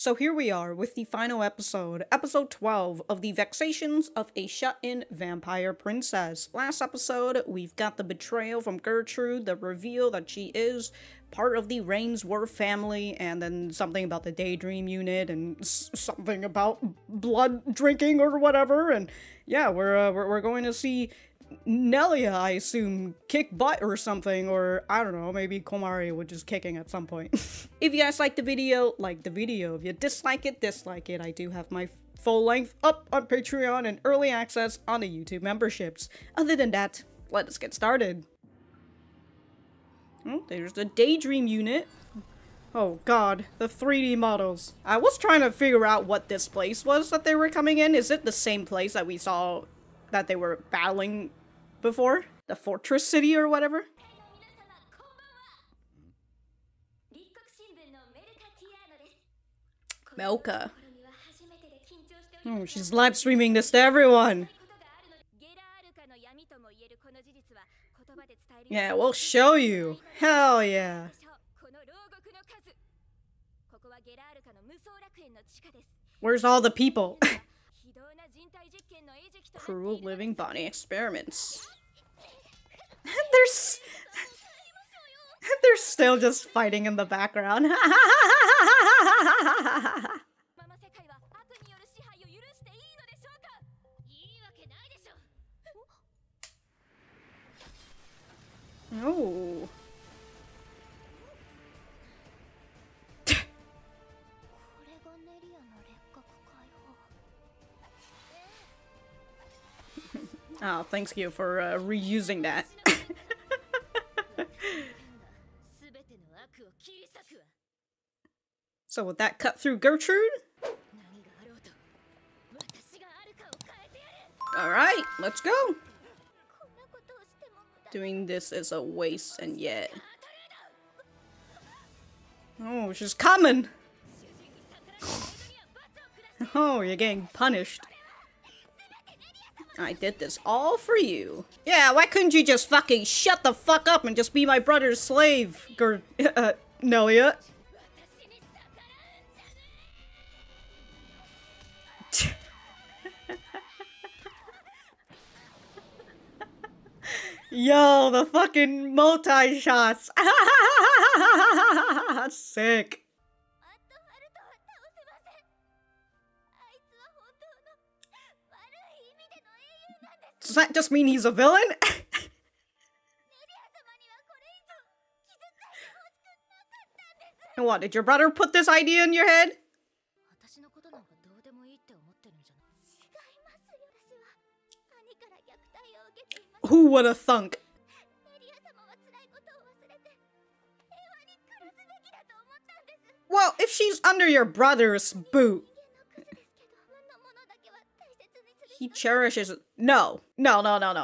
So here we are with the final episode, episode 12 of the Vexations of a Shut-In Vampire Princess. Last episode, we've got the betrayal from Gertrude, the reveal that she is part of the Rainsworth family, and then something about the Daydream unit, and something about blood drinking or whatever, and yeah, we're going to see Nelia, I assume, kick butt or something, or I don't know, maybe Komari was just kicking at some point. If you guys like the video, like the video. If you dislike it, dislike it. I do have my full length up on Patreon and early access on the YouTube memberships. Other than that, let us get started. Oh, there's the Daydream unit. Oh god, the 3D models. I was trying to figure out what this place was that they were coming in. Is it the same place that we saw that they were battling before? The fortress city or whatever? Melka. Oh, she's live streaming this to everyone. Yeah, we'll show you. Hell yeah. Where's all the people? Cruel living body experiments. They're still just fighting in the background. Oh. Oh, thanks you for reusing that. So would that cut through Gertrude? Alright, let's go. Doing this is a waste, and yet... Oh, she's coming! Oh, you're getting punished. I did this all for you. Yeah, why couldn't you just fucking shut the fuck up and just be my brother's slave, Nelia? Yo, the fucking multi-shots. Sick. Does that just mean he's a villain? And what, did your brother put this idea in your head? Who would have thunk? Well, if she's under your brother's boot, he cherishes it. No.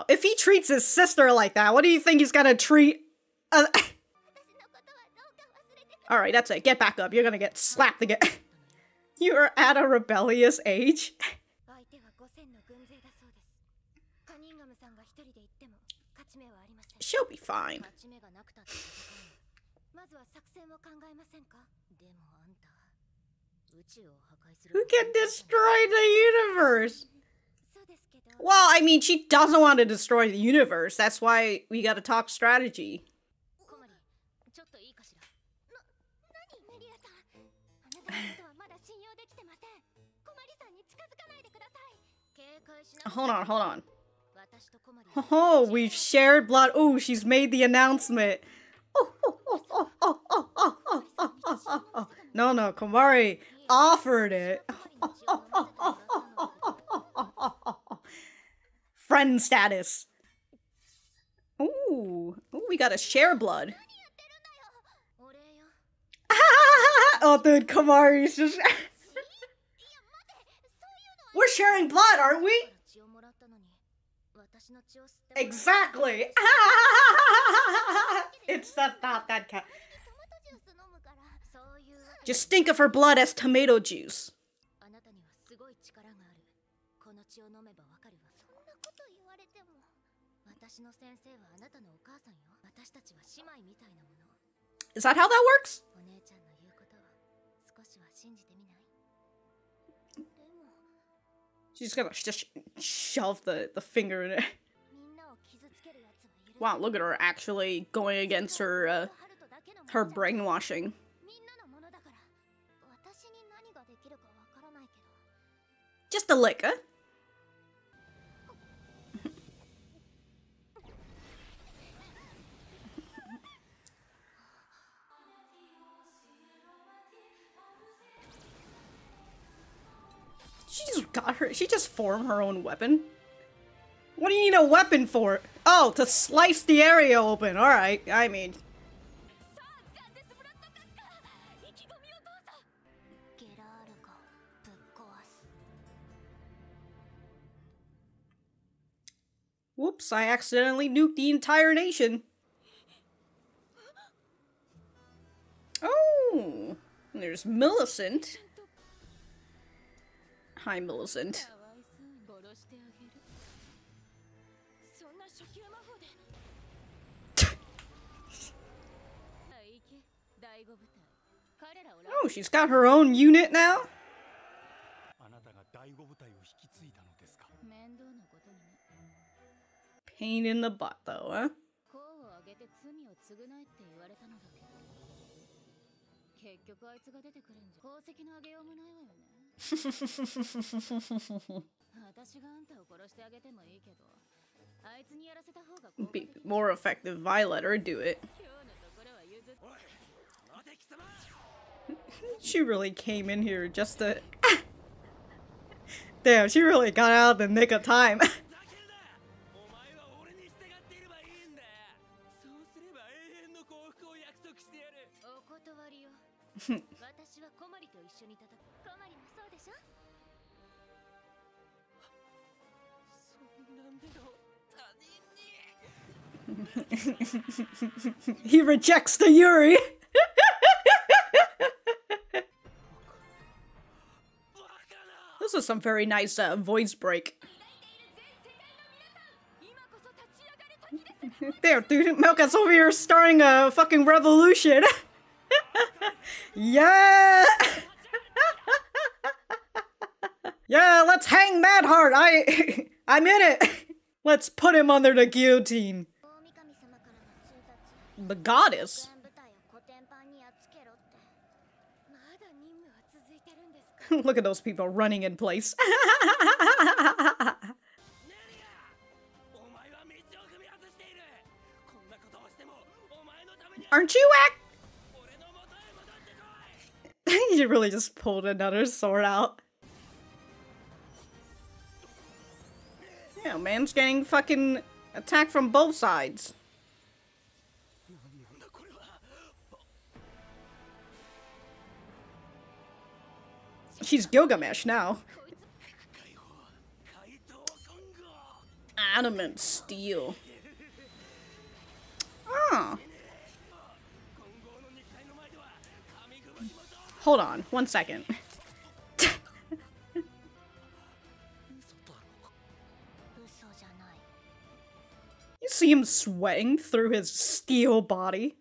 If he treats his sister like that, what do you think he's gonna treat? Alright, that's it. Get back up. You're gonna get slapped again. You're at a rebellious age. She'll be fine. Who can destroy the universe? Well, I mean, she doesn't want to destroy the universe. That's why we gotta talk strategy. Hold on. Oh, we've shared blood. Oh, she's made the announcement. No, Komari offered it. Friend status. Ooh, we gotta share blood. Oh, dude, Komari's just... We're sharing blood, aren't we? Exactly! It's not that cat. Just think of her blood as tomato juice. Is that how that works? She's gonna just shove the finger in it. Wow, look at her actually going against her, her brainwashing. Just a lick, huh? She just formed her own weapon? What do you need a weapon for? Oh, to slice the area open. Alright, I mean. Whoops, I accidentally nuked the entire nation. Oh, and there's Millicent. Hi, Millicent. Oh, she's got her own unit now? Pain in the butt, though, huh? Be more effective, Violet, or do it. She really came in here just to... Damn, she really got out of the nick of time. He rejects the Yuri. This is some very nice voice break. There, dude, Milka's over here starting a fucking revolution. Yeah! Yeah, let's hang Madhart! I'm in it! Let's put him under the guillotine. The goddess? Look at those people running in place. Aren't you You really just pulled another sword out. Yeah, man's getting fucking attacked from both sides. She's Gilgamesh now. Adamant steel. Oh. Hold on, 1 second. You see him sweating through his steel body?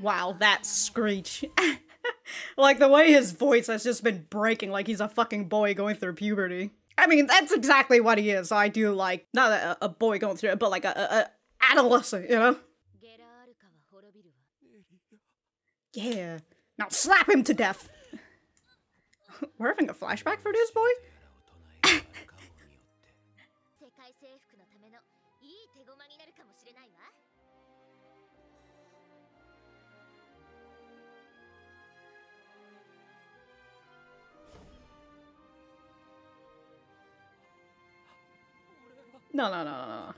Wow, that screech. Like, the way his voice has just been breaking like he's a fucking boy going through puberty. I mean, that's exactly what he is. I do like, not a boy going through it, but like a adolescent, you know? Yeah. Now slap him to death! We're having a flashback for this boy? No.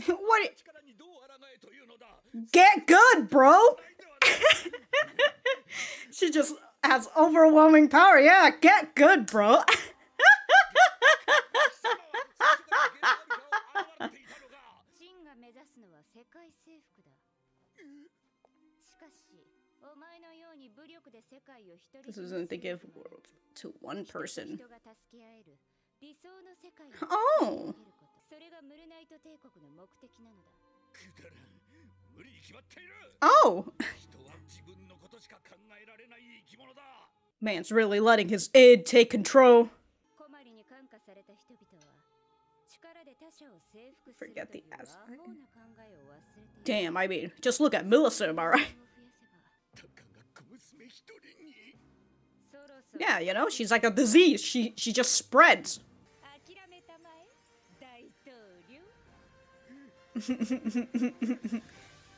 What? Get good, bro! She just has overwhelming power. Yeah, get good, bro. This isn't to give world to one person. Oh! Oh! Man's really letting his id take control. Forget the ass. Damn, I mean, just look at Millicent, am I right? Yeah, you know, she's like a disease. She just spreads.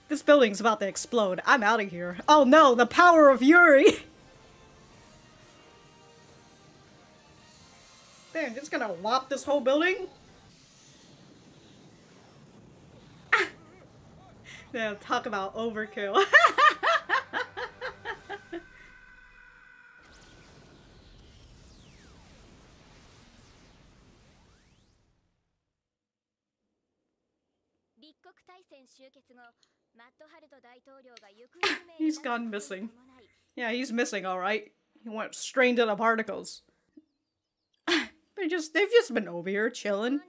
This building's about to explode. I'm out of here. Oh no, the power of Yuri! Damn, just gonna whop this whole building? Yeah, talk about overkill. He's gone missing. Yeah, he's missing, alright. He went straight into the particles. They've just been over here chilling.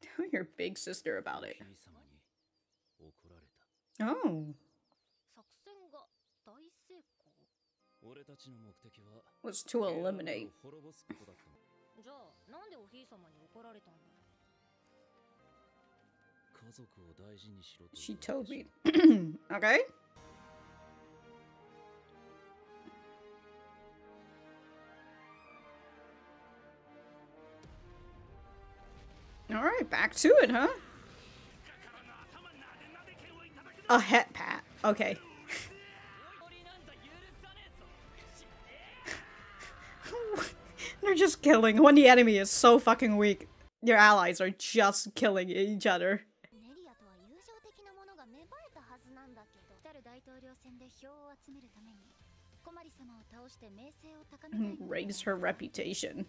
Tell your big sister about it. Oh. Was to eliminate. She told me. Okay. Alright, back to it, huh? A het pat. Okay. They're just killing. When the enemy is so fucking weak, your allies are just killing each other. Raise her reputation.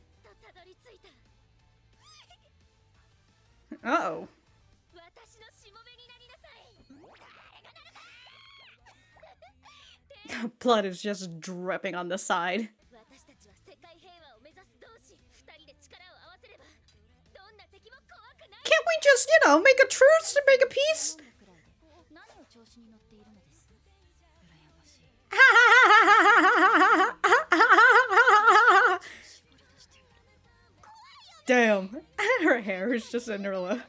Uh-oh. Blood is just dripping on the side. Can't we just, you know, make a truce and make a peace? Damn. Her hair is just in her lip.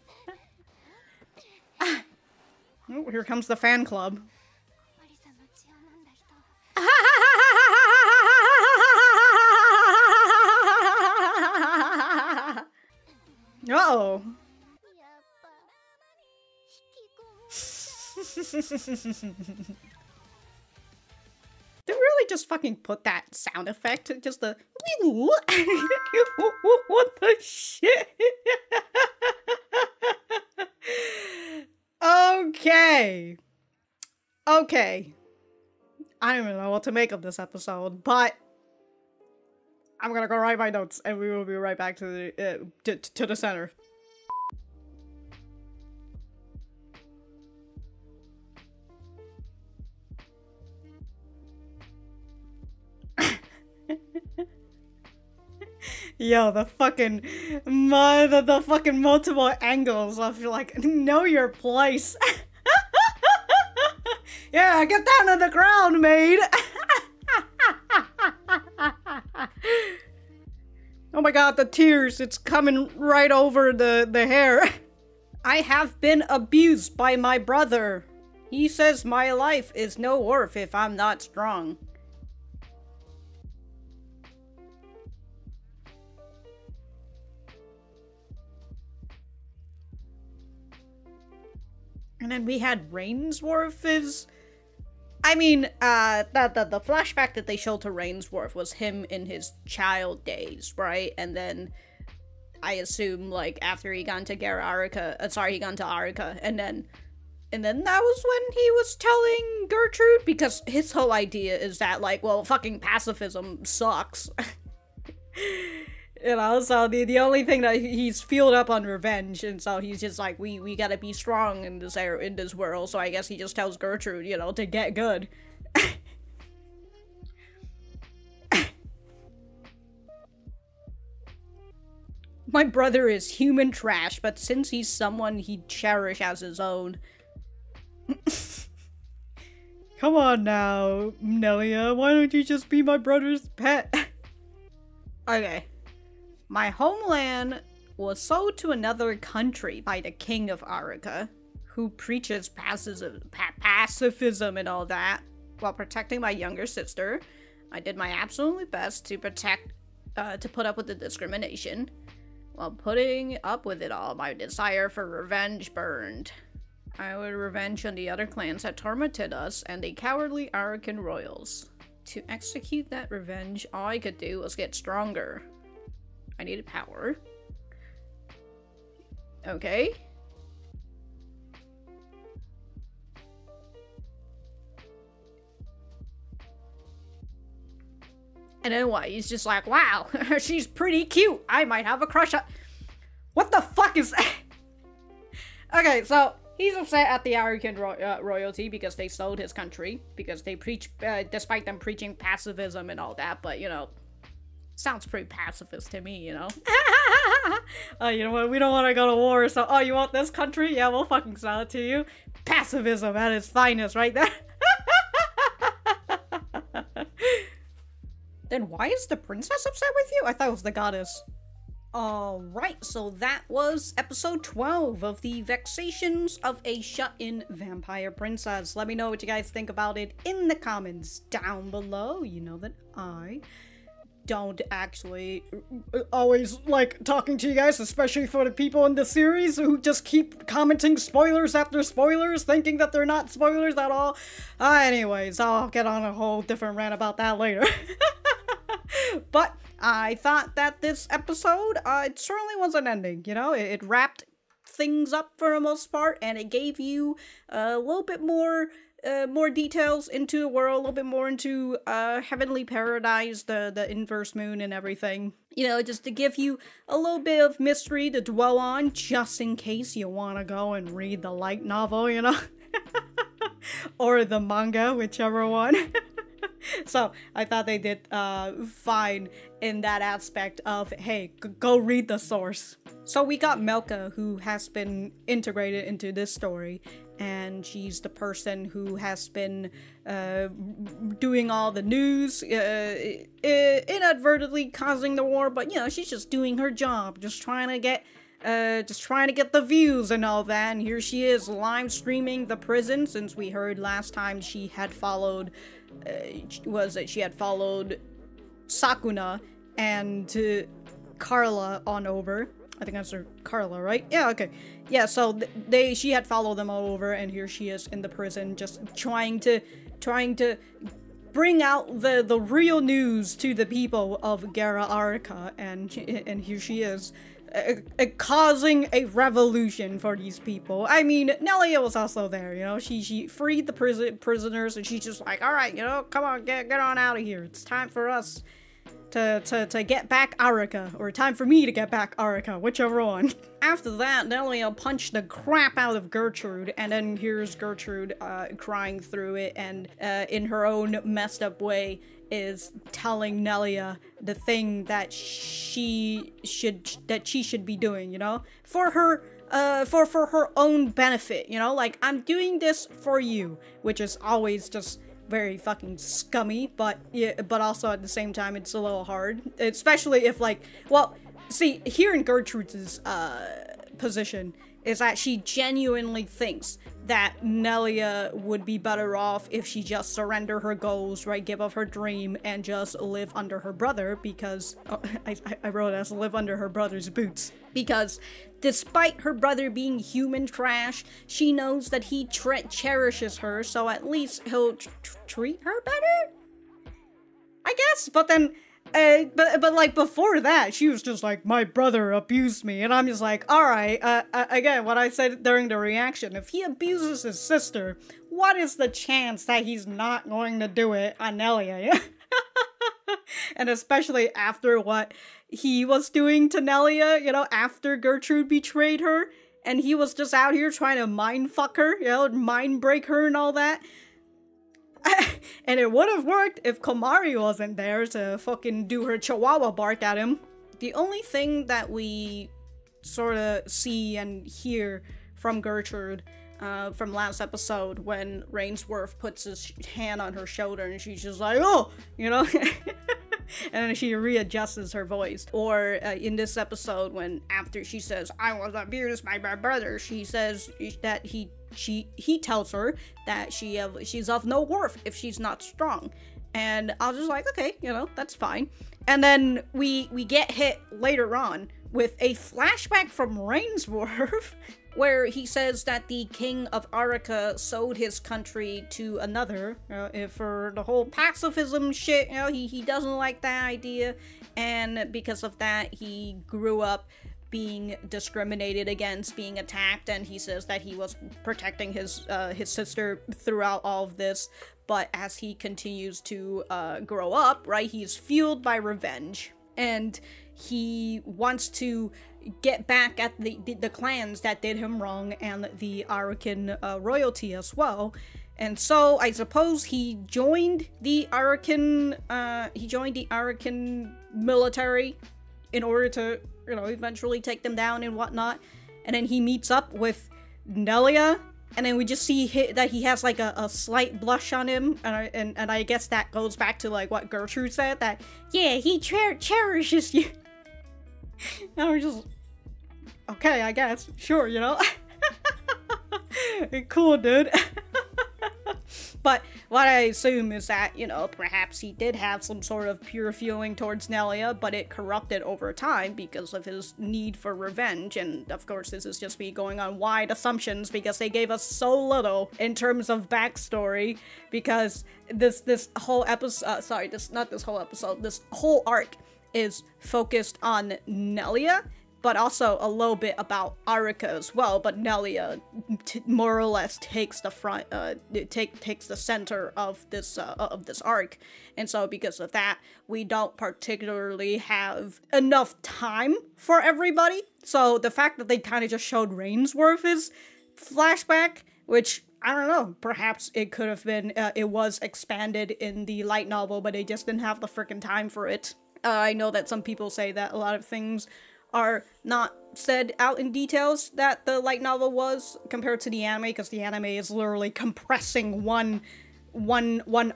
Oh, here comes the fan club. Uh-oh. They really just fucking put that sound effect, just the what the shit? Okay. Okay. I don't even know what to make of this episode, but I'm gonna go write my notes and we will be right back to the center. Yo, the fucking the fucking multiple angles of like, know your place. Yeah, get down on the ground, maid. Oh my god, the tears, it's coming right over the hair. I have been abused by my brother. He says my life is no worth if I'm not strong. And then we had Rainsworth is... I mean, the flashback that they showed to Rainsworth was him in his child days, right? And then I assume, like, after he got into he got into Arika, and then that was when he was telling Gertrude, because his whole idea is that, like, well, fucking pacifism sucks. You know, so the only thing that he's fueled up on revenge, and so he's just like, we gotta be strong in this world, so I guess he just tells Gertrude, you know, to get good. My brother is human trash, but since he's someone he'd cherish as his own. Come on now, Nelia, why don't you just be my brother's pet? Okay. My homeland was sold to another country by the king of Arica, who preaches pacifism and all that, while protecting my younger sister. I did my absolute best to put up with the discrimination. While putting up with it all, my desire for revenge burned. I would revenge on the other clans that tormented us and the cowardly Arican royals. To execute that revenge, all I could do was get stronger. I needed power. Okay. And then what? He's just like, wow, she's pretty cute. I might have a crush on... What the fuck is that? Okay, so he's upset at the Arican royalty because they sold his country. Because they preach, despite them preaching pacifism and all that. But, you know, sounds pretty pacifist to me, you know? You know what? We don't want to go to war, so... Oh, you want this country? Yeah, we'll fucking sell it to you. Pacifism at its finest right there. Then why is the princess upset with you? I thought it was the goddess. Alright, so that was episode 12 of the Vexations of a Shut-In Vampire Princess. Let me know what you guys think about it in the comments down below. You know that I don't actually always like talking to you guys, especially for the people in the series who just keep commenting spoilers after spoilers, thinking that they're not spoilers at all. Anyways, I'll get on a whole different rant about that later. But I thought that this episode, it certainly was an ending, you know? It wrapped things up for the most part, and it gave you a little bit more details into the world, a little bit more into Heavenly Paradise, the inverse moon and everything. You know, just to give you a little bit of mystery to dwell on, just in case you want to go and read the light novel, you know? Or the manga, whichever one. So, I thought they did fine in that aspect of, hey, go read the source. So we got Melka, who has been integrated into this story, and she's the person who has been doing all the news, inadvertently causing the war, but, you know, she's just doing her job, just trying to get the views and all that, and here she is live streaming the prison, since we heard last time she had followed she had followed Sakuna and Carla on over. I think that's her, Carla, right? Yeah, okay. Yeah, so she had followed them all over, and here she is in the prison, just trying to bring out the real news to the people of Gara Arica, and here she is. Causing a revolution for these people. I mean, Nelia was also there, you know, she freed the prisoners, and she's just like, alright, you know, come on, get on out of here. It's time for us to get back Arica, or time for me to get back Arica, whichever one. After that, Nelia punched the crap out of Gertrude, and then here's Gertrude crying through it, and in her own messed up way is telling Nelia the thing that she should be doing, you know, for her her own benefit, you know, like, I'm doing this for you, which is always just very fucking scummy, but yeah, but also at the same time it's a little hard, especially if, like, well, see, here in Gertrude's position is that she genuinely thinks that Nelia would be better off if she just surrender her goals, right, give up her dream, and just live under her brother, because, oh, I wrote it as live under her brother's boots, because despite her brother being human trash, she knows that he cherishes her, so at least he'll treat her better? I guess, but then, but like before that, she was just like, my brother abused me, and I'm just like, alright, again, what I said during the reaction, if he abuses his sister, what is the chance that he's not going to do it on Nelia? And especially after what he was doing to Nelia, you know, after Gertrude betrayed her, and he was just out here trying to mind fuck her, you know, mind break her and all that. And it would have worked if Komari wasn't there to fucking do her chihuahua bark at him. The only thing that we sort of see and hear from Gertrude from last episode, when Rainsworth puts his hand on her shoulder and she's just like, oh, you know, and then she readjusts her voice. Or in this episode, when after she says, I was abused by my brother, she says that he tells her that she's of no worth if she's not strong. And I was just like, okay, you know, that's fine. And then we get hit later on with a flashback from Rainsworth, where he says that the king of Arica sold his country to another for the whole pacifism shit. You know, he doesn't like that idea, and because of that, he grew up being discriminated against, being attacked, and he says that he was protecting his sister throughout all of this. But as he continues to grow up, right, he's fueled by revenge, and he wants to get back at the clans that did him wrong, and the Arican royalty as well. And so I suppose he joined the Arican military in order to, you know, eventually take them down and whatnot. And then he meets up with Nelia, and then we just see that he has like a slight blush on him, and I guess that goes back to like what Gertrude said, that yeah, he cherishes you. And we're just, okay, I guess, sure, you know. Cool, dude. But what I assume is that, you know, perhaps he did have some sort of pure feeling towards Nelia, but it corrupted over time because of his need for revenge. And of course, this is just me going on wide assumptions because they gave us so little in terms of backstory, because this whole episode, this whole arc is focused on Nelia, but also a little bit about Arica as well. But Nelia more or less takes the front, takes the center of this arc, and so because of that, we don't particularly have enough time for everybody. So the fact that they kind of just showed Rainsworth's flashback, which I don't know, perhaps it could have been, it was expanded in the light novel, but they just didn't have the freaking time for it. I know that some people say that a lot of things are not said out in details that the light novel was compared to the anime, because the anime is literally compressing one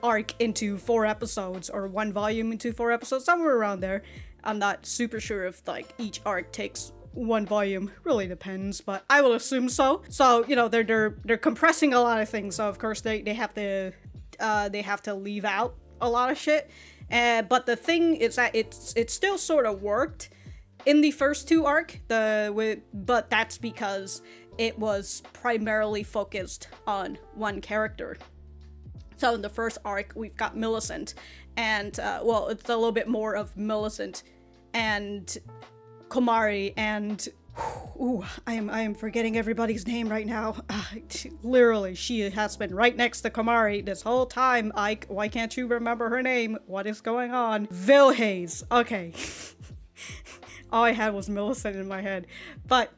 arc into 4 episodes, or one volume into 4 episodes, somewhere around there. I'm not super sure if like each arc takes 1 volume, really depends, but I will assume so. So, you know, they're compressing a lot of things, so of course they have to leave out a lot of shit. But the thing is that it still sort of worked in the first 2 arc, but that's because it was primarily focused on one character. So in the first arc, we've got Millicent, and well, it's a little bit more of Millicent and Komari, and ooh, I am forgetting everybody's name right now. Literally, she has been right next to Komari this whole time. Ike, why can't you remember her name? What is going on? Vilhaze. Okay. All I had was Millicent in my head. But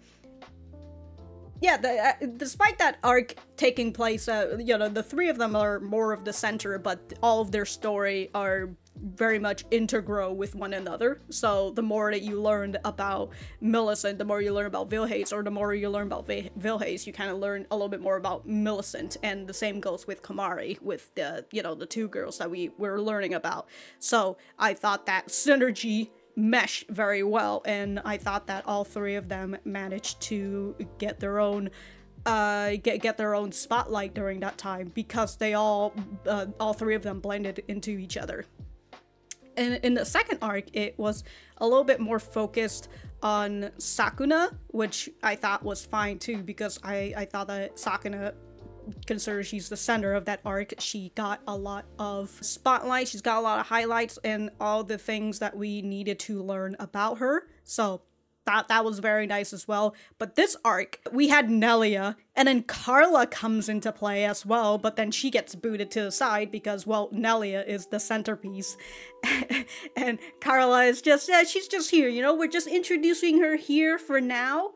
yeah, despite that arc taking place, you know, the 3 of them are more of the center, but all of their story are very much integral with one another. So the more that you learned about Millicent, the more you learn about Vilhaze, or the more you learn about Vilhaze, you kind of learn a little bit more about Millicent, and the same goes with Komari, with the, you know, the 2 girls that we were learning about. So I thought that synergy mesh very well, and I thought that all 3 of them managed to get their own get their own spotlight during that time, because they all 3 of them blended into each other. And in the second arc, it was a little bit more focused on Sakuna, which I thought was fine too, because I thought that Sakuna, considering she's the center of that arc, she got a lot of spotlight, she's got a lot of highlights, and all the things that we needed to learn about her. So that was very nice as well. But this arc, we had Nelia, and then Carla comes into play as well, but then she gets booted to the side because, well, Nelia is the centerpiece. And Carla is just, she's just here, you know, we're just introducing her here for now,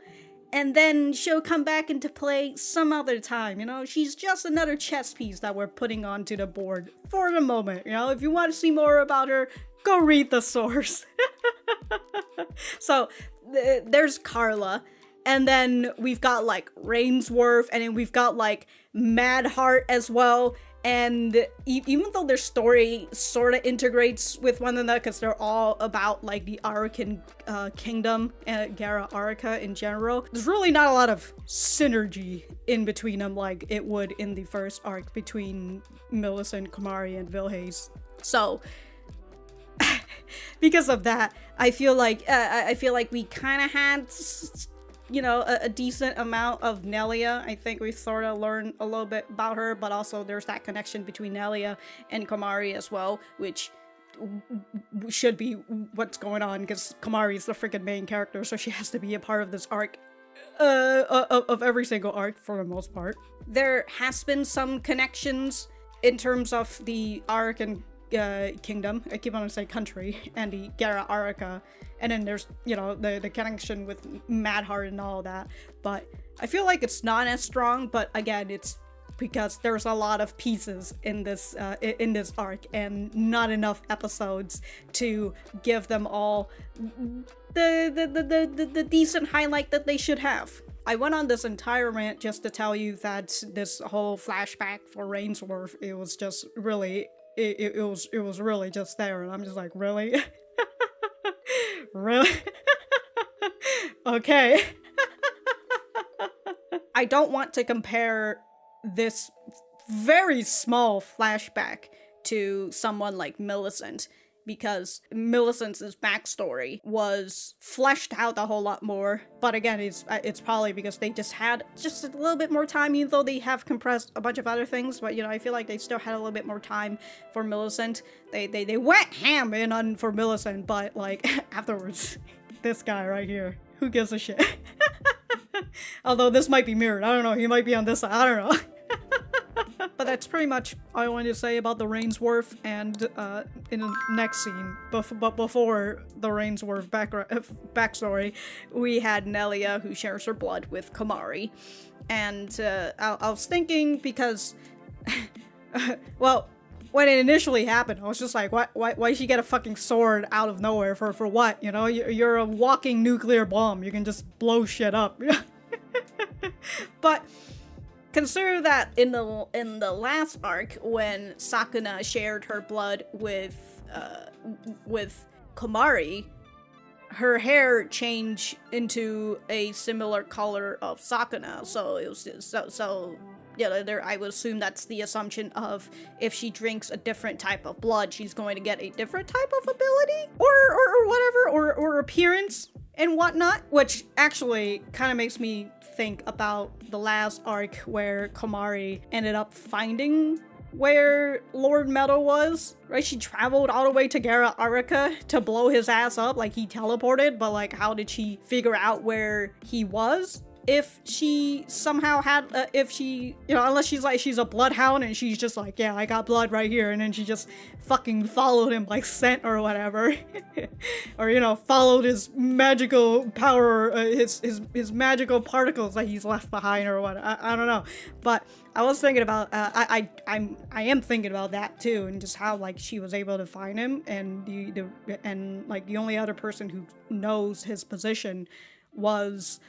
and then she'll come back into play some other time, you know? She's just another chess piece that we're putting onto the board for the moment, you know? If you want to see more about her, go read the source. So there's Carla, and then we've got like Rainsworth, and then we've got like Madhart as well. And even though their story sort of integrates with one another, because they're all about like the Arakan kingdom and Gara Araka in general, there's really not a lot of synergy in between them like it would in the first arc between Millicent, Komari, and Vilhaze. So because of that, I feel like we kind of had, you know, a decent amount of Nelia. I think we sort of learned a little bit about her, but also there's that connection between Nelia and Komari as well, which should be what's going on, because Komari is the freaking main character, so she has to be a part of this arc, of every single arc for the most part. There has been some connections in terms of the Arakan kingdom, I keep on saying country, and the Gara Araka, and then there's, you know, the connection with Madhart and all that, but I feel like it's not as strong. But again, it's because there's a lot of pieces in this arc, and not enough episodes to give them all the decent highlight that they should have. I went on this entire rant just to tell you that this whole flashback for Rainsworth, it was just really, it was really just there, and I'm just like, really? Really? Okay. I don't want to compare this very small flashback to someone like Millicent, because Millicent's backstory was fleshed out a whole lot more. But again, it's probably because they just had just a little bit more time, even though they have compressed a bunch of other things. But, you know, I feel like they still had a little bit more time for Millicent. They went ham in on for Millicent, but like afterwards, this guy right here, who gives a shit? Although this might be mirrored, I don't know, he might be on this side, I don't know. But that's pretty much all I wanted to say about the Rainsworth, and in the next scene, but before the Rainsworth backstory, we had Nelia, who shares her blood with Komari. And I was thinking, because, well, when it initially happened, I was just like, why she get a fucking sword out of nowhere for what? You know, you're a walking nuclear bomb, you can just blow shit up. But consider that in the last arc, when Sakuna shared her blood with Komari, her hair changed into a similar color of Sakuna. So it was so you know, I would assume that's the assumption of, if she drinks a different type of blood, she's going to get a different type of ability or whatever, or appearance and whatnot, which actually kind of makes me think about the last arc where Komari ended up finding where Lord Metal was, right? She traveled all the way to Gara Araka to blow his ass up, like he teleported, but like how did she figure out where he was? If she somehow had, if she, you know, unless she's a bloodhound and she's just like, yeah, I got blood right here, and then she just fucking followed him like scent or whatever. Or, you know, followed his magical power, his magical particles that he's left behind or what, I don't know. But I was thinking about, I am thinking about that too, and just how like she was able to find him, and like the only other person who knows his position was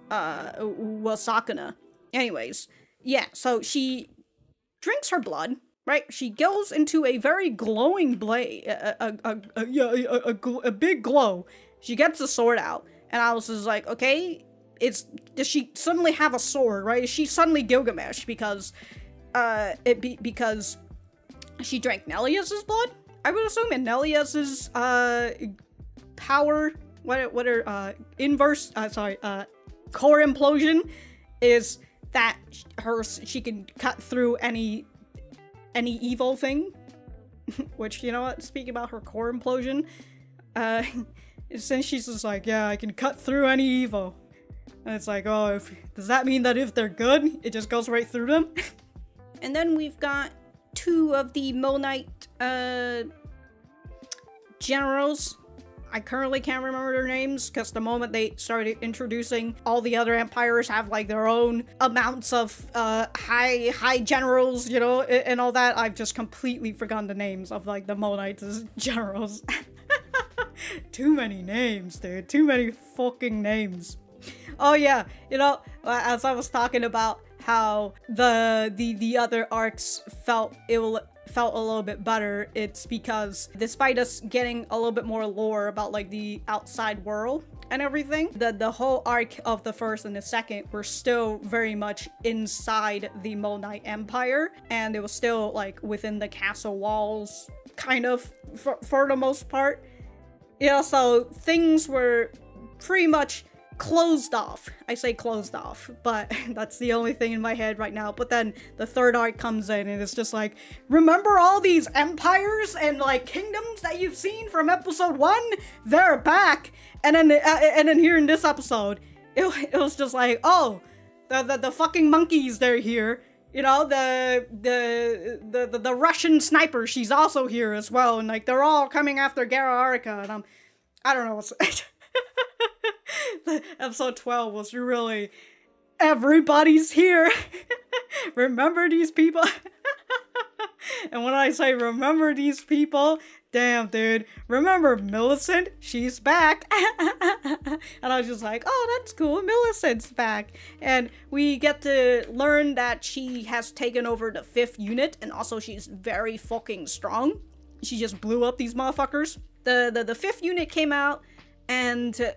Sakuna. Anyways, yeah, so she drinks her blood, right? She goes into a very glowing blade, a big glow. She gets the sword out, and I was just like, okay, does she suddenly have a sword, right? Is she suddenly Gilgamesh because because she drank Nelias's blood? I would assume, and Nelias's power, what are inverse, core implosion is that she can cut through any evil thing. Which, you know what, speaking about her core implosion, since she's just like, yeah, I can cut through any evil, and it's like, oh, does that mean that if they're good, it just goes right through them? And then we've got two of the Mulnite generals. I currently can't remember their names, because the moment they started introducing all the other empires have like their own amounts of high generals, you know, and all that, I've just completely forgotten the names of like the Mulnite generals. Too many names, dude. Too many fucking names. Oh yeah, you know, as I was talking about how the other arcs felt a little bit better, it's because despite us getting a little bit more lore about like the outside world and everything, the whole arc of the first and the second were still very much inside the Mulnite Empire, and it was still like within the castle walls, kind of, for the most part. You know, so things were pretty much closed off. I say closed off, but that's the only thing in my head right now. But then the third arc comes in and it's just like, remember all these empires and like kingdoms that you've seen from episode 1? They're back. And then here in this episode, it was just like, oh, the fucking monkeys, they're here. You know, the Russian sniper, she's also here as well, and like they're all coming after Gararika, and I don't know what's episode 12 was really, everybody's here. Remember these people? And when I say remember these people, damn, dude, remember Millicent? She's back. And I was just like, oh, that's cool, Millicent's back. And we get to learn that she has taken over the 5th unit, and also she's very fucking strong. She just blew up these motherfuckers. The 5th unit came out, and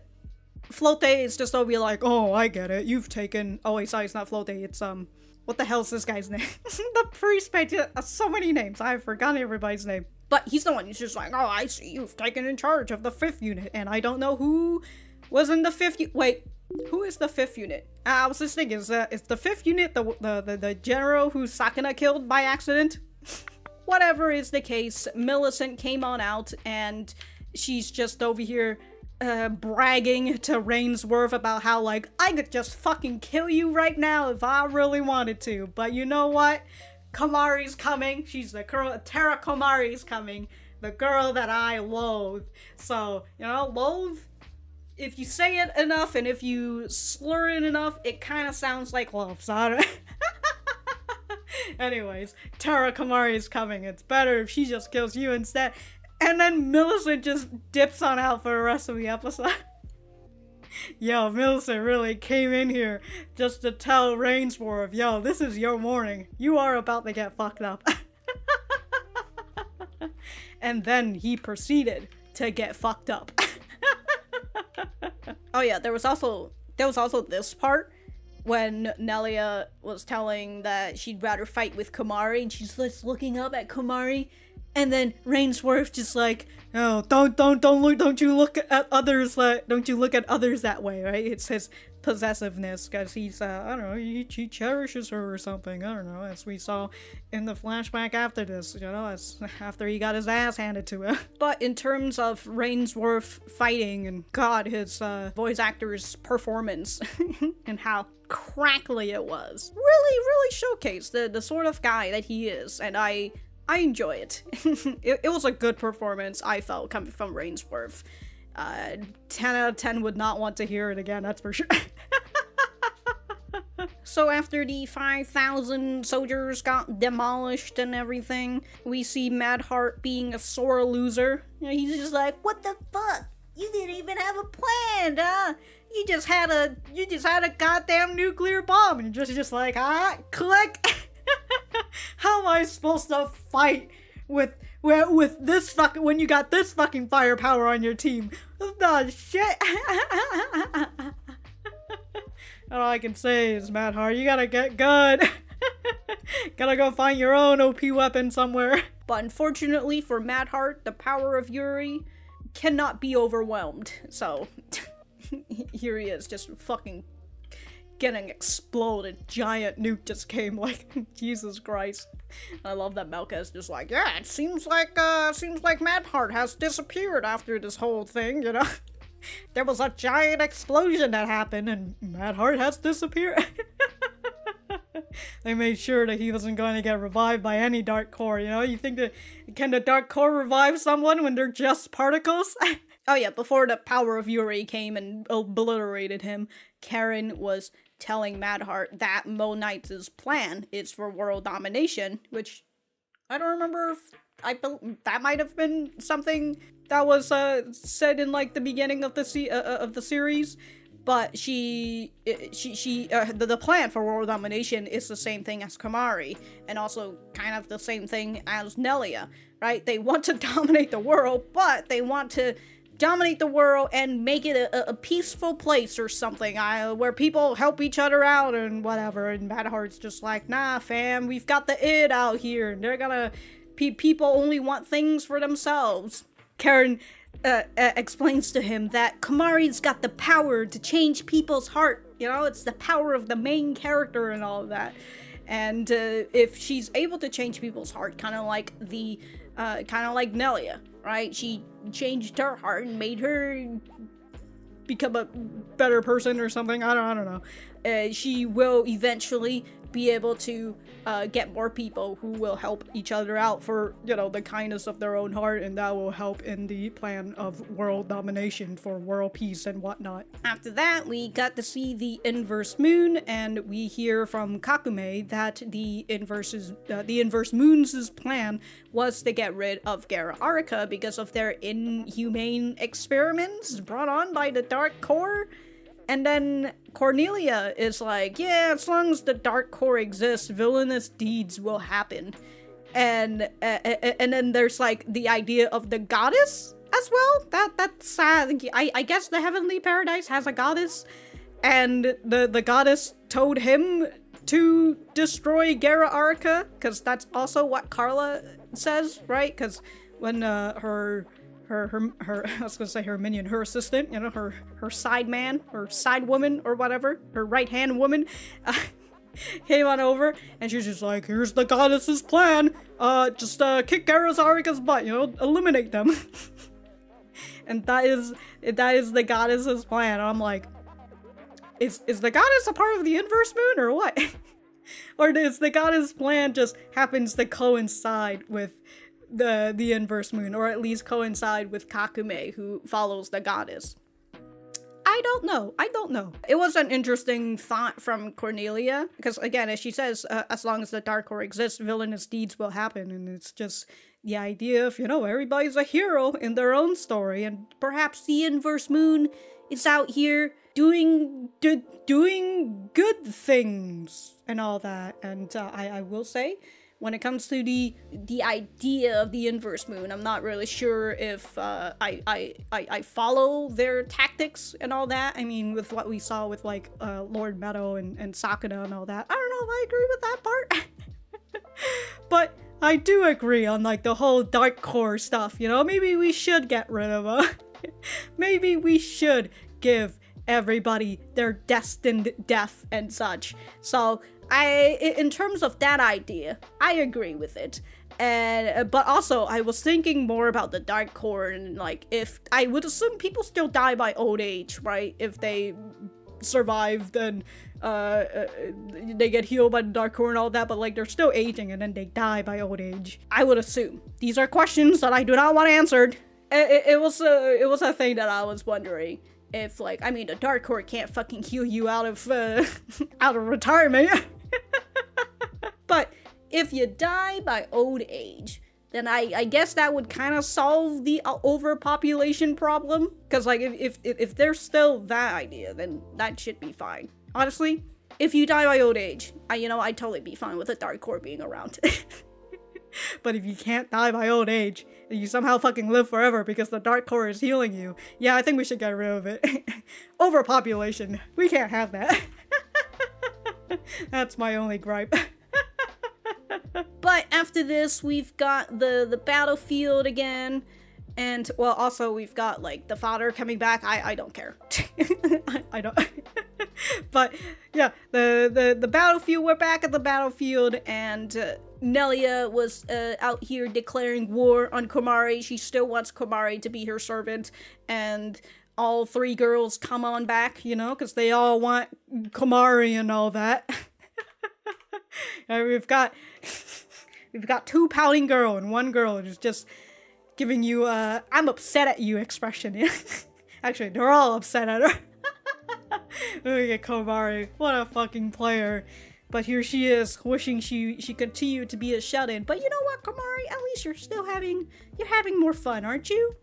Flote is just over like, oh, I get it, you've taken, oh wait, sorry, it's not Flote, it's, what the hell's this guy's name? The priest made so many names, I've forgotten everybody's name. But he's the one who's just like, oh, I see you've taken in charge of the 5th unit, and I don't know who was in the 5th wait, who is the 5th unit? I was just thinking, is the 5th unit the general who Sakuna killed by accident? Whatever is the case, Millicent came on out, and she's just over here bragging to Rainsworth about how, like, I could just fucking kill you right now if I really wanted to, but you know what? Komari's coming. She's the girl. Terakomari's coming. The girl that I loathe. So, you know, loathe, if you say it enough and if you slur it enough, it kind of sounds like love. So I don't Anyways, Terakomari is coming. It's better if she just kills you instead. And then Millicent just dips on out for the rest of the episode. Yo, Millicent really came in here just to tell Rainsworth, yo, this is your warning. You are about to get fucked up. And then he proceeded to get fucked up. Oh yeah, there was also this part when Nelia was telling that she'd rather fight with Komari, and she's just looking up at Komari. And then Rainsworth just like, oh, don't you look at others that way, right? It's his possessiveness, because he's, I don't know, he cherishes her or something, I don't know, as we saw in the flashback after this, you know, as after he got his ass handed to him. But in terms of Rainsworth fighting, and god, his voice actor's performance, and how crackly it was, really showcased the sort of guy that he is, and I enjoy it. It was a good performance, I felt, coming from Rainsworth. 10 out of 10 would not want to hear it again, that's for sure. So after the 5,000 soldiers got demolished and everything, we see Madhart being a sore loser. You know, he's just like, what the fuck? You didn't even have a plan, huh? You just had a goddamn nuclear bomb, and you're just like, click. How am I supposed to fight with this fucking, when you got this fucking firepower on your team? Oh shit. All I can say is, Madhart, you gotta get good. Gotta go find your own OP weapon somewhere. But unfortunately for Madhart, the power of Yuri cannot be overwhelmed. So here he is, just fucking getting exploded. Giant nuke just came, like, Jesus Christ. I love that Melka is just like, yeah, it seems like Madhart has disappeared after this whole thing, you know? There was a giant explosion that happened and Madhart has disappeared. They made sure that he wasn't going to get revived by any Dark Core, you know? You think that, can the Dark Core revive someone when they're just particles? Oh yeah, before the power of Yuri came and obliterated him, Karen was telling Madhart that Mulnite's plan is for world domination, which I don't remember if That might have been something that was said in like the beginning of the series. But the plan for world domination is the same thing as Komari, and also kind of the same thing as Nelia, right? They want to dominate the world, but they want to dominate the world and make it a peaceful place or something, where people help each other out and whatever. And Madhart's just like, nah, fam, we've got the id out here, and they're gonna... people only want things for themselves. Karen explains to him that Komari's got the power to change people's heart. You know, it's the power of the main character and all of that. And if she's able to change people's heart, kind of like Nelia, right? She changed her heart and made her become a better person or something. I don't know. She will eventually be able to get more people who will help each other out for, you know, the kindness of their own heart, and that will help in the plan of world domination for world peace and whatnot. After that, we got to see the inverse moon, and we hear from Kakume that the inverse moon's plan was to get rid of Gertrude because of their inhumane experiments brought on by the Dark Core. And then Cornelia is like, yeah, as long as the Dark Core exists, villainous deeds will happen. And then there's like the idea of the goddess as well. That's I guess the Heavenly Paradise has a goddess, and the goddess told him to destroy Gertrude, because that's also what Carla says, right? Because when her I was gonna say her minion, her assistant, you know, her side man, or side woman, or whatever, her right-hand woman, came on over, and she's just like, here's the goddess's plan, just kick Gertrude's butt, you know, eliminate them. And that is the goddess's plan. And I'm like, is the goddess a part of the inverse moon, or what? Or does the goddess plan just happens to coincide with the inverse moon, or at least coincide with Kakume, who follows the goddess? I don't know. It was an interesting thought from Cornelia, because again, as she says, as long as the Dark Core exists, villainous deeds will happen, and it's just the idea of, you know, everybody's a hero in their own story, and perhaps the inverse moon is out here doing good things and all that. And I will say, when it comes to the idea of the inverse moon, I'm not really sure if I follow their tactics and all that. I mean, with what we saw with like Lord Meadow and Sakuna and all that, I don't know if I agree with that part. But I do agree on like the whole Dark Core stuff, you know? Maybe we should get rid of her. Maybe we should give everybody their destined death and such. So in terms of that idea, I agree with it. And but also, I was thinking more about the Dark Core, and like, if I would assume people still die by old age, right? If they survive, then they get healed by the Dark Core and all that, but like, they're still aging and then they die by old age, I would assume. These are questions that I do not want answered. It was a thing that I was wondering. If, like, I mean, the Dark Core can't fucking heal you out of retirement. But if you die by old age, then I guess that would kind of solve the overpopulation problem. Because, like, if there's still that idea, then that should be fine. Honestly, if you die by old age, I'd totally be fine with the Dark Core being around. But if you can't die by old age, and you somehow fucking live forever because the Dark Core is healing you, yeah, I think we should get rid of it. Overpopulation. We can't have that. That's my only gripe. But after this, we've got the battlefield again. And, well, also we've got, like, the father coming back. I don't care. I don't. But, yeah, the battlefield, we're back at the battlefield, and Nelia was out here declaring war on Komari. She still wants Komari to be her servant, and all three girls come on back, you know, because they all want Komari and all that. And we've got two pouting girls and one girl who's just giving you I'm upset at you expression. Actually, they're all upset at her. Look at Komari. What a fucking player. But here she is, wishing she continued to be a shut-in. But you know what, Komari? At least you're having more fun, aren't you?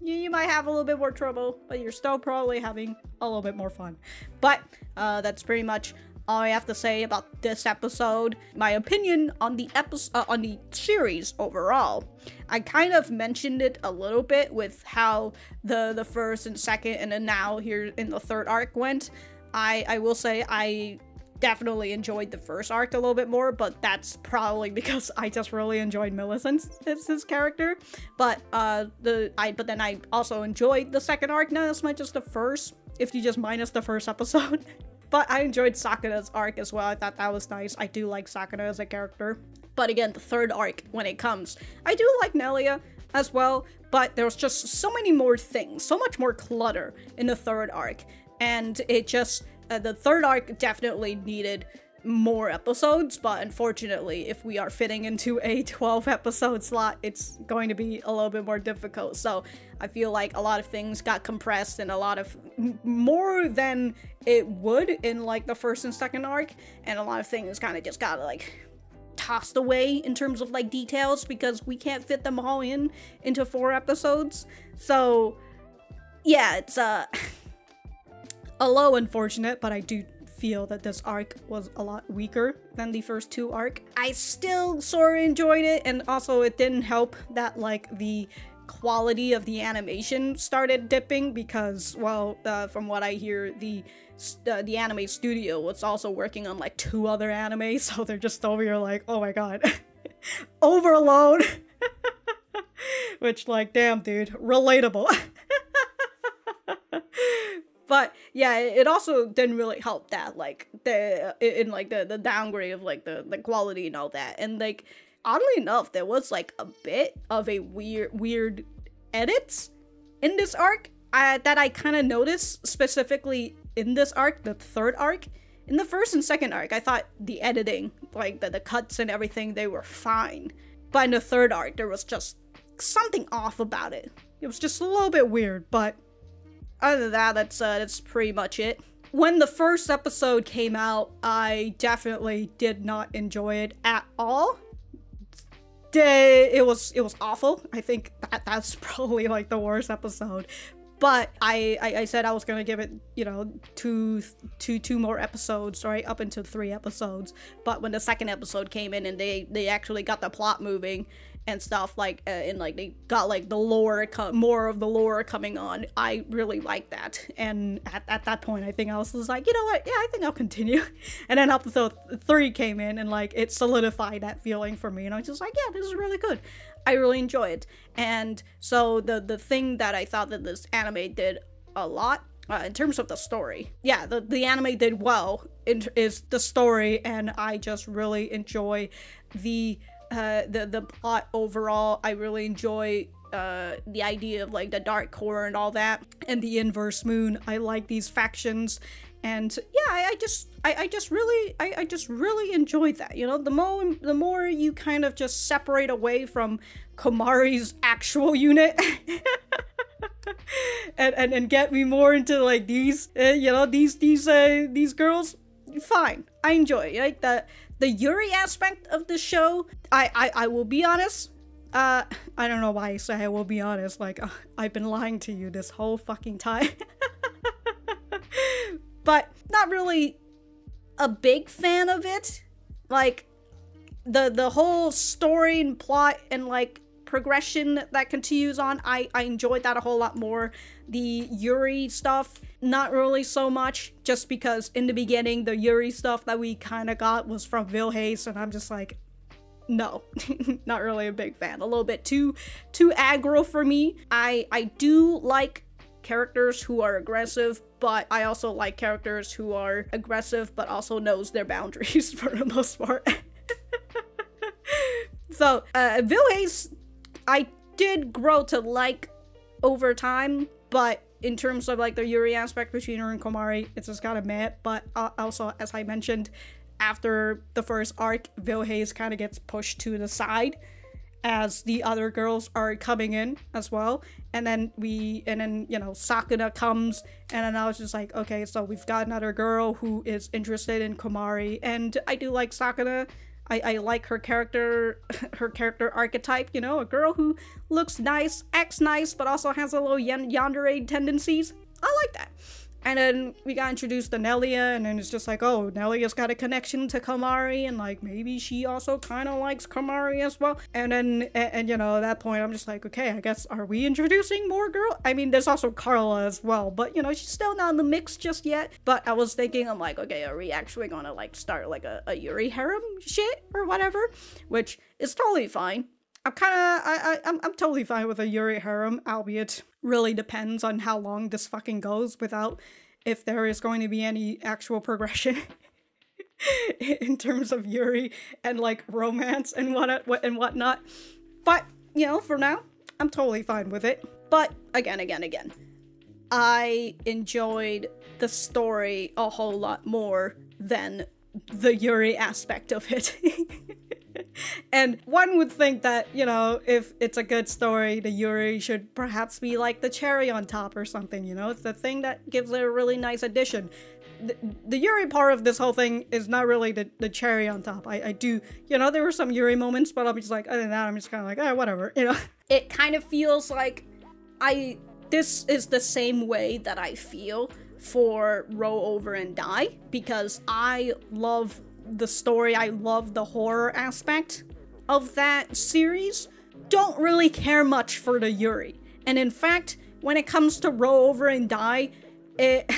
You might have a little bit more trouble, but you're still probably having a little bit more fun. But that's pretty much all I have to say about this episode. My opinion on the on the series overall. I kind of mentioned it a little bit with how the first and second and then now here in the third arc went. I will say I definitely enjoyed the first arc a little bit more, but that's probably because I just really enjoyed Millicent as his character. But but then I also enjoyed the second arc not as much as the first, if you just minus the first episode. But I enjoyed Sakura's arc as well. I thought that was nice. I do like Sakura as a character. But again, the third arc, when it comes, I do like Nelia as well, but there's just so many more things, so much more clutter in the third arc. And it just, the third arc definitely needed more episodes, but unfortunately, if we are fitting into a 12 episode slot, it's going to be a little bit more difficult. So I feel like a lot of things got compressed and a lot of more than it would in like the first and second arc, and a lot of things kind of just got like tossed away in terms of like details because we can't fit them all into 4 episodes. So yeah, it's a little unfortunate, but I do feel that this arc was a lot weaker than the first 2 arc. I still sort of enjoyed it, and also it didn't help that like the quality of the animation started dipping because, well, from what I hear, the anime studio was also working on like 2 other animes, so they're just over here like, oh my god, overload. Which, like, damn dude, relatable. But yeah, it also didn't really help that like the downgrade of like the quality and all that. And like oddly enough, there was like a bit of a weird edits in this arc that I kind of noticed specifically in this arc, the third arc. In the first and second arc, I thought the editing, like the cuts and everything, they were fine. But in the third arc, there was just something off about it. It was just a little bit weird, but other than that, that's pretty much it. When the first episode came out, I definitely did not enjoy it at all. It was awful. I think that's probably like the worst episode. But I said I was gonna give it, you know, two more episodes, right, up into 3 episodes. But when the second episode came in and they actually got the plot moving and stuff, like and like they got like the lore, more of the lore coming on, I really liked that. And at that point, I think I was like, you know what, yeah, I think I'll continue. And then episode 3 came in and like it solidified that feeling for me, and I was just like, yeah, this is really good. I really enjoy it. And so the thing that I thought that this anime did a lot in terms of the story, yeah, the anime did well is the story, and I just really enjoy the plot overall. I really enjoy the idea of like the dark core and all that, and the inverse moon. I like these factions, and yeah, I just really enjoyed that. You know, the more you kind of just separate away from Komari's actual unit and get me more into like these you know, these girls, fine. I enjoy it. Like the Yuri aspect of the show, I will be honest, I don't know why I say I will be honest, like I've been lying to you this whole fucking time. But not really a big fan of it. Like the whole story and plot and like progression that continues on, I enjoyed that a whole lot more. The Yuri stuff, not really so much, just because in the beginning the Yuri stuff that we kind of got was from Vilhace, and I'm just like, no, not really a big fan. A little bit too aggro for me. I do like characters who are aggressive, but I also like characters who are aggressive but also knows their boundaries for the most part. So Vilhace I did grow to like over time, but in terms of like the Yuri aspect between her and Komari, it's just gotta admit. But also, as I mentioned, after the first arc, Vilhace kind of gets pushed to the side. as the other girls are coming in as well. And then you know, Sakura comes, and then I was just like, okay, so we've got another girl who is interested in Komari, and I do like Sakura. I like her character archetype, you know, a girl who looks nice, acts nice, but also has a little yandere tendencies. I like that. And then we got introduced to Nelia, and then it's just like, oh, Nelia's got a connection to Komari, and like maybe she also kind of likes Komari as well. And then, and you know, at that point, I'm just like, okay, I guess, are we introducing more girl? I mean, there's also Carla as well, but you know, she's still not in the mix just yet. But I was thinking, I'm like, okay, are we actually gonna like start like a Yuri harem shit or whatever? Which is totally fine. I'm totally fine with a Yuri harem, albeit really depends on how long this fucking goes without if there is going to be any actual progression in terms of Yuri and like romance and whatnot. But, you know, for now, I'm totally fine with it. But again, I enjoyed the story a whole lot more than the Yuri aspect of it. And one would think that, you know, if it's a good story, the Yuri should perhaps be like the cherry on top or something, you know? It's the thing that gives it a really nice addition. The Yuri part of this whole thing is not really the cherry on top. I do, you know, there were some Yuri moments, but I'm just like, other than that, I'm just kind of like, whatever, you know? It kind of feels like this is the same way that I feel for Roll Over and Die, because I love the story, I love the horror aspect of that series, don't really care much for the Yuri. And in fact, when it comes to Roll Over and Die, it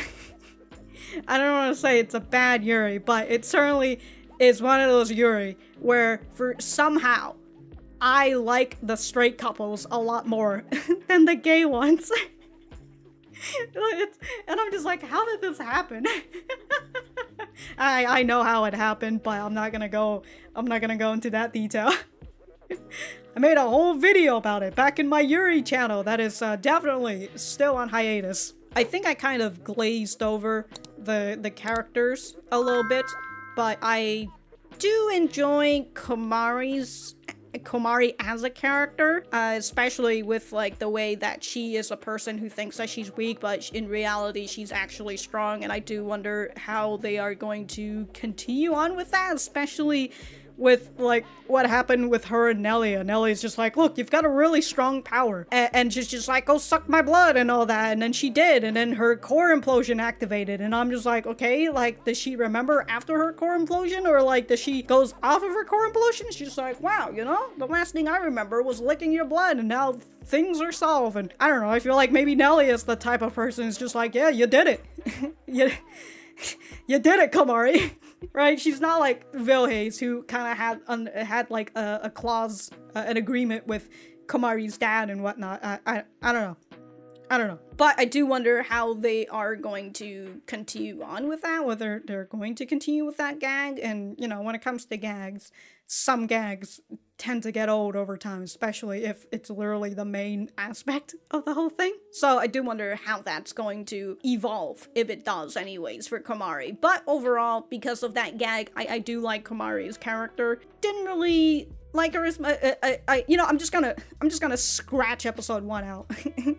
I don't want to say it's a bad Yuri, but it certainly is one of those Yuri where for somehow I like the straight couples a lot more than the gay ones. And I'm just like, how did this happen? I know how it happened, but I'm not gonna go into that detail. I made a whole video about it back in my Yuri channel that is definitely still on hiatus. I think I kind of glazed over the characters a little bit, but I do enjoy Komari as a character, especially with like the way that she is a person who thinks that she's weak, but in reality she's actually strong, and I do wonder how they are going to continue on with that, especially with like what happened with her and Nelia. Nelia's just like, look, you've got a really strong power, and she's just like, go suck my blood and all that, and then she did, and then her core implosion activated, and I'm just like, okay, like, does she remember after her core implosion, or like does she goes off of her core implosion? She's just like, wow, you know, the last thing I remember was licking your blood, and now things are solved. And I don't know, I feel like maybe Nelia's the type of person who's just like, yeah, you did it. You did it, Komari. Right? She's not like Vilhaze, who kind of had like a clause, an agreement with Komari's dad and whatnot. I don't know. But I do wonder how they are going to continue on with that, whether they're going to continue with that gag. And, you know, when it comes to gags, some gags tend to get old over time, especially if it's literally the main aspect of the whole thing. So I do wonder how that's going to evolve, if it does anyways, for Komari. But overall, because of that gag, I do like Komari's character. Didn't really like her as much. You know, I'm just gonna scratch episode 1 out.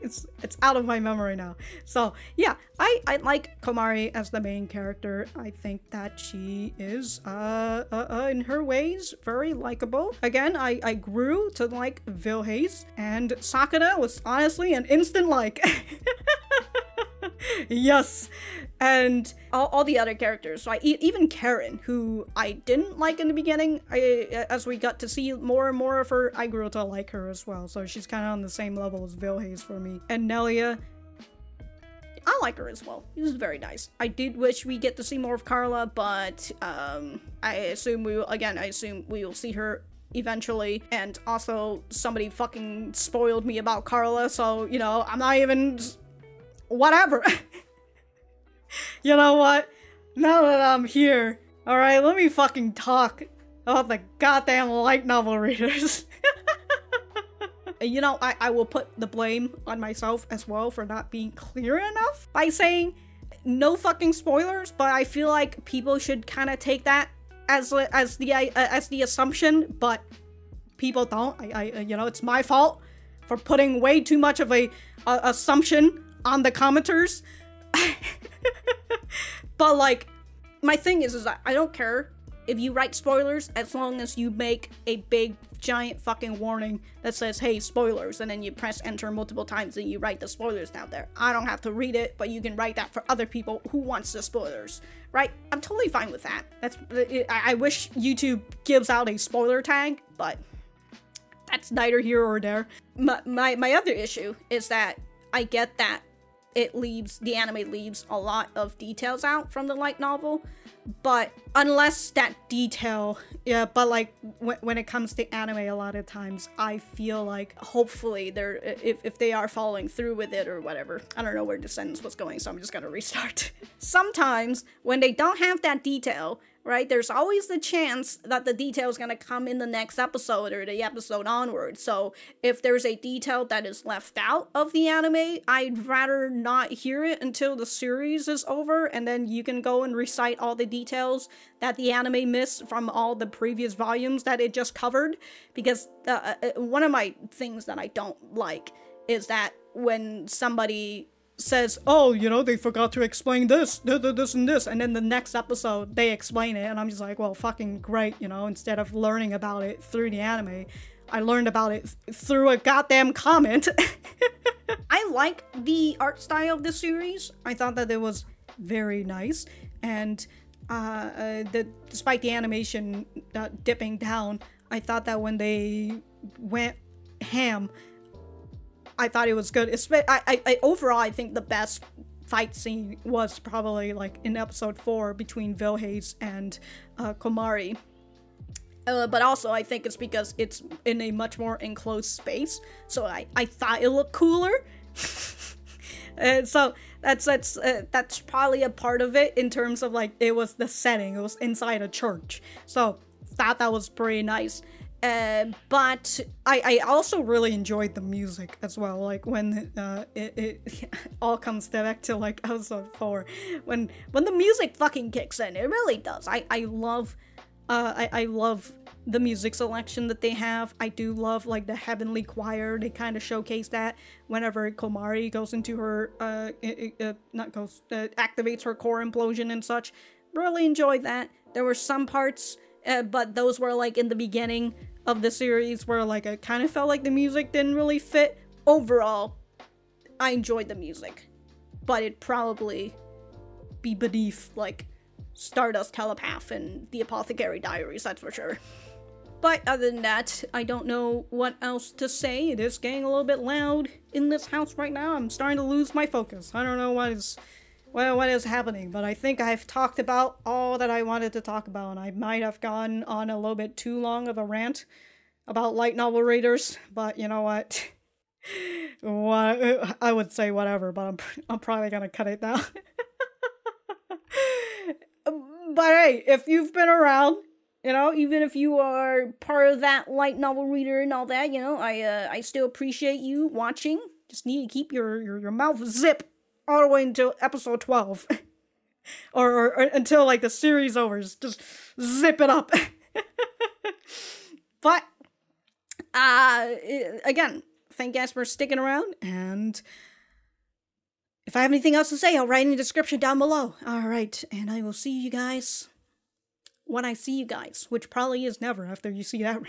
it's out of my memory now. So yeah, I like Komari as the main character. I think that she is in her ways very likable. Again, I grew to like Vilhaze, and Sakura was honestly an instant like. Yes. And all the other characters, so even Karen, who I didn't like in the beginning, as we got to see more and more of her, I grew to like her as well. So she's kind of on the same level as Vilhaze for me. And Nelia, I like her as well. She's very nice. I did wish we get to see more of Carla, but I assume we will see her eventually. And also, somebody fucking spoiled me about Carla, so, you know, I'm not even... whatever. You know what? Now that I'm here, alright, let me fucking talk about the goddamn light novel readers. You know, I will put the blame on myself as well for not being clear enough by saying no fucking spoilers, but I feel like people should kind of take that as the assumption, but people don't. You know, it's my fault for putting way too much of a assumption on the commenters. But like, my thing is I don't care if you write spoilers as long as you make a big giant fucking warning that says, hey, spoilers, and then you press enter multiple times and you write the spoilers down there. I don't have to read it, but you can write that for other people who wants the spoilers, right? I'm totally fine with that. I wish YouTube gives out a spoiler tag, but that's neither here or there. My other issue is that I get that the anime leaves a lot of details out from the light novel, but unless that detail, yeah, but like when it comes to anime, a lot of times I feel like hopefully if they are following through with it or whatever. I don't know where the sentence was going, so I'm just gonna restart. Sometimes when they don't have that detail, right, there's always the chance that the detail is gonna come in the next episode or the episode onward. So if there's a detail that is left out of the anime, I'd rather not hear it until the series is over, and then you can go and recite all the details that the anime missed from all the previous volumes that it just covered. Because one of my things that I don't like is that when somebody says, oh, you know, they forgot to explain this, this, and this, and then the next episode they explain it, and I'm just like, well, fucking great, you know, instead of learning about it through the anime, I learned about it through a goddamn comment. I like the art style of this series. I thought that it was very nice, and despite the animation dipping down, I thought that when they went ham, I thought it was good. Overall, I think the best fight scene was probably like in episode 4 between Vilhaze and Komari. But also, I think it's because it's in a much more enclosed space, so I thought it looked cooler. And so that's probably a part of it in terms of like it was the setting. It was inside a church, so thought that was pretty nice. But I also really enjoyed the music as well, like when it all comes back to like episode 4, when the music fucking kicks in. It really does. I love the music selection that they have. I do love like the heavenly choir. They kind of showcase that whenever Komari goes into her activates her core implosion and such. Really enjoyed that. There were some parts, but those were like in the beginning of the series where like I kind of felt like the music didn't really fit. Overall, I enjoyed the music, but it'd probably be beneath like Stardust Telepath and the Apothecary Diaries, that's for sure. But other than that, I don't know what else to say. It is getting a little bit loud in this house right now. I'm starting to lose my focus. I don't know what is happening, but I think I've talked about all that I wanted to talk about, and I might have gone on a little bit too long of a rant about light novel readers, but you know what? I would say whatever, but I'm probably gonna cut it down. But hey, if you've been around, you know, even if you are part of that light novel reader and all that, you know, I still appreciate you watching. Just need to keep your mouth zip all the way until episode 12. or until like the series over. Just zip it up. But again, thank you guys for sticking around, and if I have anything else to say, I'll write in the description down below. Alright, and I will see you guys when I see you guys, which probably is never after you see that.